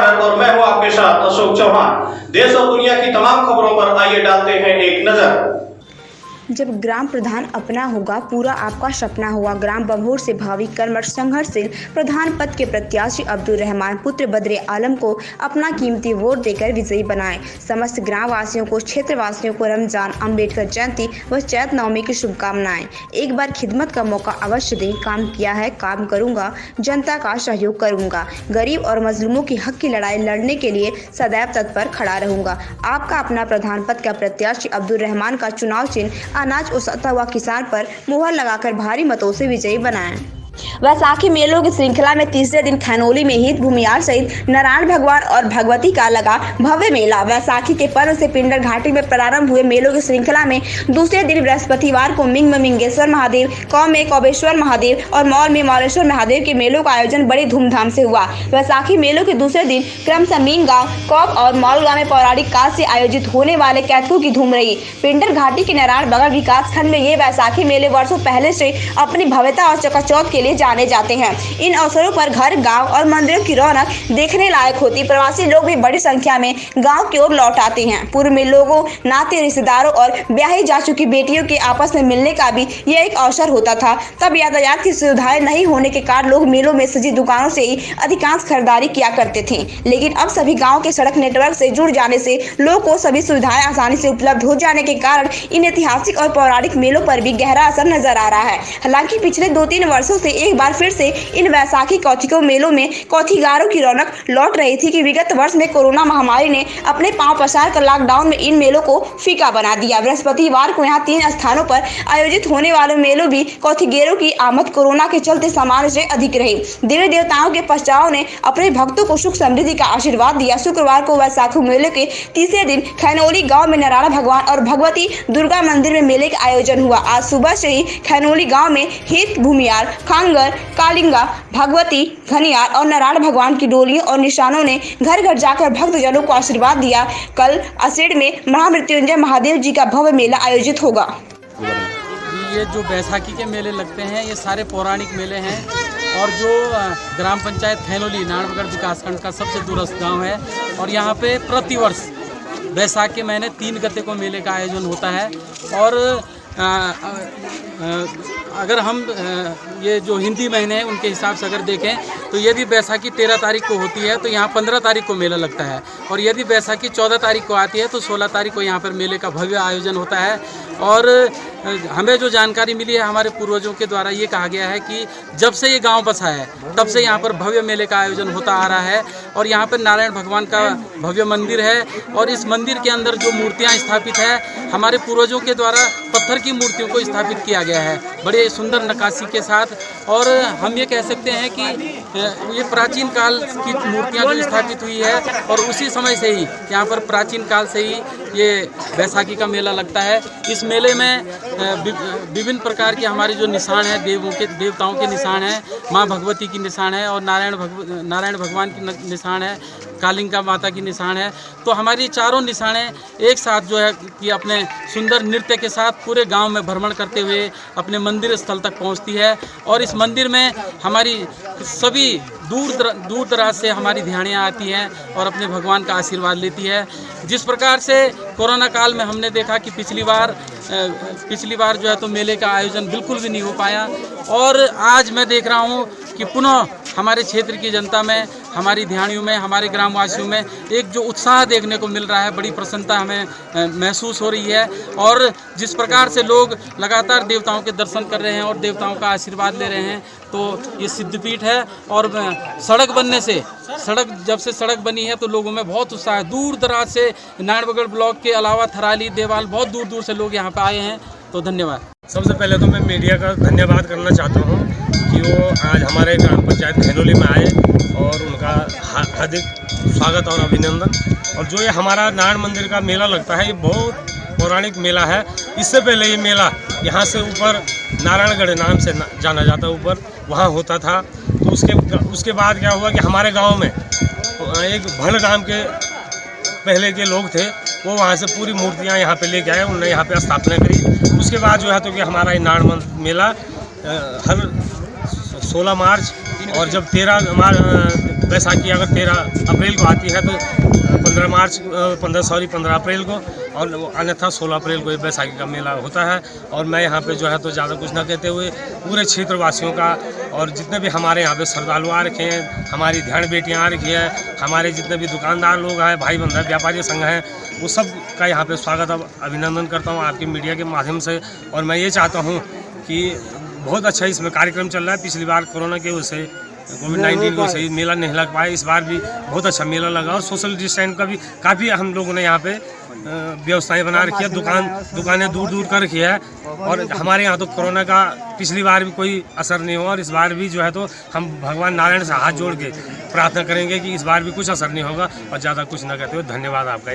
भारत और मैं हूं आपके साथ अशोक चौहान। देश और दुनिया की तमाम खबरों पर आइए डालते हैं एक नजर। जब ग्राम प्रधान अपना होगा, पूरा आपका सपना होगा। ग्राम बंगूर से भावी कर्मठ संघर्षशील प्रधान पद के प्रत्याशी अब्दुल रहमान पुत्र बद्रे आलम को अपना कीमती वोट देकर विजयी बनाएं। समस्त ग्राम वासियों को, क्षेत्र वासियों को रमजान, अम्बेडकर जयंती व चैत नवमी की शुभकामनाएं। एक बार खिदमत का मौका अवश्य दें। काम किया है, काम करूंगा, जनता का सहयोग करूंगा, गरीब और मजलूमों की हक की लड़ाई लड़ने के लिए सदैव तत्पर खड़ा रहूंगा। आपका अपना प्रधान पद का प्रत्याशी अब्दुल रहमान का चुनाव चिन्ह अनाज उसाता हुआ किसान पर मुहर लगाकर भारी मतों से विजयी बनाएं। वैसाखी मेलों की श्रृंखला में तीसरे दिन खैनोली में हित भूमियार सहित नारायण भगवान और भगवती का लगा भव्य मेला। वैसाखी के पर्व से पिंडर घाटी में प्रारंभ हुए मेलों की श्रृंखला में दूसरे दिन बृहस्पतिवार को मिंग में मिंगेश्वर महादेव, कौ में कौबेश्वर महादेव और मौल में मौलेश्वर महादेव के मेलों का आयोजन बड़ी धूमधाम से हुआ। वैसाखी मेलों के दूसरे दिन क्रमशः मिंग गाँव, कौब और मौल गाँव में पौराणिक काल से आयोजित होने वाले कैथकों की धूम रही। पिंडर घाटी के नारायण बगड़ विकास खंड में ये वैसाखी मेले वर्षों पहले से अपनी भव्यता और चकाचौंध के लिए जाने जाते हैं। इन अवसरों पर घर, गांव और मंदिरों की रौनक देखने लायक होती। प्रवासी लोग भी बड़ी संख्या में गांव की ओर लौट आते हैं। पूर्व में लोगों, नाते, रिश्तेदारों और ब्याही जा चुकी बेटियों के आपस में मिलने का भी यह एक अवसर होता था। तब यातायात की सुविधाएं नहीं होने के कारण लोग मेलों में सजी दुकानों से ही अधिकांश खरीदारी किया करते थे। लेकिन अब सभी गाँव के सड़क नेटवर्क से जुड़ जाने से लोग को सभी सुविधाएं आसानी से उपलब्ध हो जाने के कारण इन ऐतिहासिक और पौराणिक मेलों पर भी गहरा असर नजर आ रहा है। हालांकि पिछले 2-3 वर्षों से एक बार फिर से इन वैसाखी कौथिकों मेलों में कौथिगारों की रौनक लौट रही थी कि विगत वर्ष में कोरोना महामारी ने अपने पांव पसार कर लॉकडाउन में इन मेलों को फीका बना दिया। बृहस्पतिवार को यहाँ 3 स्थानों पर आयोजित होने वाले मेलों भी कौथिगेरों की आमद कोरोना के चलते सामान्य से अधिक रही। देवी देवताओं के पश्चाओं ने अपने भक्तों को सुख समृद्धि का आशीर्वाद दिया। शुक्रवार को वैसाखी मेले के तीसरे दिन खैनोली गाँव में नारायण भगवान और भगवती दुर्गा मंदिर में मेले का आयोजन हुआ। आज सुबह से ही खैनोली गाँव में हित भूमियार, खांगर, कालिंगा, भगवती, घनियार और नारायण भगवान की डोलियों और निशानों ने घर घर जाकर भक्तजनों को आशीर्वाद दिया। कल असेड़ में महामृत्युंजय महादेव जी का भव्य मेला आयोजित होगा। ये जो बैसाखी के मेले लगते हैं, ये सारे पौराणिक मेले हैं और जो ग्राम पंचायत खैनोली नारायणगढ़ विकासखंड का सबसे दूरस्थ गांव है और यहाँ पे प्रतिवर्ष बैसाख के महीने 3 गते को मेले का आयोजन होता है। और अगर हम ये जो हिंदी महीने हैं उनके हिसाब से अगर देखें तो यदि बैसाखी 13 तारीख को होती है तो यहाँ 15 तारीख को मेला लगता है और यदि बैसाखी 14 तारीख को आती है तो 16 तारीख को यहाँ पर मेले का भव्य आयोजन होता है। और हमें जो जानकारी मिली है हमारे पूर्वजों के द्वारा, ये कहा गया है कि जब से ये गांव बसा है तब से यहाँ पर भव्य मेले का आयोजन होता आ रहा है। और यहाँ पर नारायण भगवान का भव्य मंदिर है और इस मंदिर के अंदर जो मूर्तियाँ स्थापित है हमारे पूर्वजों के द्वारा पत्थर की मूर्तियों को स्थापित किया गया है बड़े सुंदर नक्काशी के साथ। और हम ये कह सकते हैं कि ये प्राचीन काल की मूर्तियाँ जो स्थापित हुई है और उसी समय से ही यहाँ पर प्राचीन काल से ही ये बैसाखी का मेला लगता है। इस मेले में विभिन्न प्रकार के हमारे जो निशान हैं, देवताओं के निशान हैं, माँ भगवती की निशान है और नारायण भगवान की निशान है, कालिंगा माता की निशान है। तो हमारी चारों निशानें एक साथ जो है कि अपने सुंदर नृत्य के साथ पूरे गांव में भ्रमण करते हुए अपने मंदिर स्थल तक पहुंचती है। और इस मंदिर में हमारी सभी दूर दराज से हमारी ध्यानियाँ आती हैं और अपने भगवान का आशीर्वाद लेती है। जिस प्रकार से कोरोना काल में हमने देखा कि पिछली बार जो है तो मेले का आयोजन बिल्कुल भी नहीं हो पाया और आज मैं देख रहा हूँ कि पुनः हमारे क्षेत्र की जनता में, हमारी ध्यानियों में, हमारे ग्रामवासियों में एक जो उत्साह देखने को मिल रहा है, बड़ी प्रसन्नता हमें महसूस हो रही है। और जिस प्रकार से लोग लगातार देवताओं के दर्शन कर रहे हैं और देवताओं का आशीर्वाद ले रहे हैं, तो ये सिद्धपीठ है। और जब से सड़क बनी है तो लोगों में बहुत उत्साह है। दूर दराज से नारायणगढ़ ब्लॉक के अलावा थराली, देवाल, बहुत दूर दूर से लोग यहाँ पे आए हैं। तो धन्यवाद। सबसे पहले तो मैं मीडिया का धन्यवाद करना चाहता हूँ कि वो आज हमारे ग्राम पंचायत खैनोली में आए और उनका हार्दिक स्वागत और अभिनंदन। और जो ये हमारा नारायण मंदिर का मेला लगता है, ये बहुत पौराणिक मेला है। इससे पहले ये मेला यहाँ से ऊपर नारायणगढ़ नाम से जाना जाता है, ऊपर वहाँ होता था। तो उसके बाद क्या हुआ कि हमारे गांव में एक भण नाम के पहले के लोग थे, वो वहाँ से पूरी मूर्तियाँ यहाँ पे लेके आए, उन्होंने यहाँ पे स्थापना करी। उसके बाद जो है तो कि हमारा ये नारायण मेला हर 16 मार्च और जब बैसाखी अगर 13 अप्रैल को आती है तो 15 अप्रैल को, और अन्यथा 16 अप्रैल को ये बैसाखी का मेला होता है। और मैं यहाँ पे जो है तो ज़्यादा कुछ ना कहते हुए पूरे क्षेत्रवासियों का और जितने भी हमारे यहाँ पे श्रद्धालु आ रखे हैं, हमारी ध्यान बेटियाँ आ रखी है, हमारे जितने भी दुकानदार लोग हैं, भाई बंधु व्यापारी संघ हैं, वो सब का यहाँ पे स्वागत और अभिनंदन करता हूँ आपकी मीडिया के माध्यम से। और मैं ये चाहता हूँ कि बहुत अच्छा इसमें कार्यक्रम चल रहा है। पिछली बार कोरोना की वजह से, कोविड-19 की वजह से मेला नहीं लग पाया, इस बार भी बहुत अच्छा मेला लगा। और सोशल डिस्टेंस का भी काफ़ी हम लोगों ने यहाँ पे व्यवस्थाएं बना रखी है, दुकानें दूर दूर कर रखी है। और हमारे यहाँ तो कोरोना का पिछली बार भी कोई असर नहीं हुआ, और इस बार भी जो है तो हम भगवान नारायण से हाथ जोड़ के प्रार्थना करेंगे कि इस बार भी कुछ असर नहीं होगा। और ज़्यादा कुछ ना कहते हुए धन्यवाद आपका।